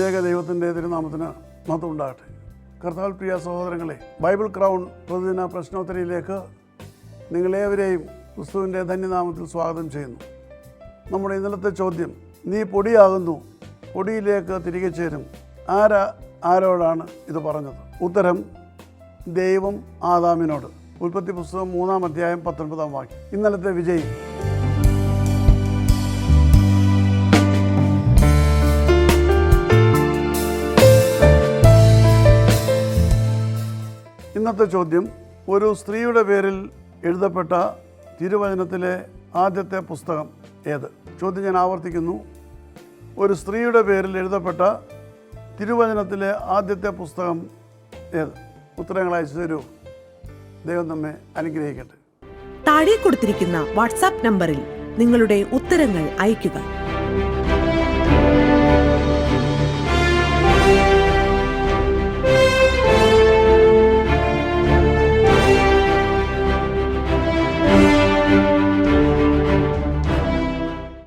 ത്രിയേക ദൈവത്തിൻ്റെ തിരുനാമത്തിന് മഹത്വം ഉണ്ടാകട്ടെ. കർത്താവിൽ പ്രിയ സഹോദരങ്ങളെ, ബൈബിൾ ക്രൗൺ പ്രതിദിന പ്രശ്നോത്തരിയിലേക്ക് നിങ്ങളേവരെയും ക്രിസ്തുവിൻ്റെ ധന്യനാമത്തിൽ സ്വാഗതം ചെയ്യുന്നു. നമ്മുടെ ഇന്നലത്തെ ചോദ്യം, നീ പൊടിയാകുന്നു, പൊടിയിലേക്ക് തിരികെ ചേരും. ആരോടാണ് ഇത് പറഞ്ഞത്? ഉത്തരം, ദൈവം ആദാമിനോട്. ഉൽപ്പത്തി പുസ്തകം 3-ാം അധ്യായം 19-ാം വാക്യം. ഇന്നലത്തെ വിജയി. ഇന്നത്തെ ചോദ്യം, ഒരു സ്ത്രീയുടെ പേരിൽ എഴുതപ്പെട്ട തിരുവചനത്തിലെ ആദ്യത്തെ പുസ്തകം ഏത്? ചോദ്യം ഞാൻ ആവർത്തിക്കുന്നു. ഒരു സ്ത്രീയുടെ പേരിൽ എഴുതപ്പെട്ട തിരുവചനത്തിലെ ആദ്യത്തെ പുസ്തകം ഏത്? ഉത്തരങ്ങൾ അയച്ചു തരൂ. ദൈവം നമ്മെ അനുഗ്രഹിക്കട്ടെ. താഴെ കൊടുത്തിരിക്കുന്ന വാട്സാപ്പ് നമ്പറിൽ നിങ്ങളുടെ ഉത്തരങ്ങൾ അയയ്ക്കുക.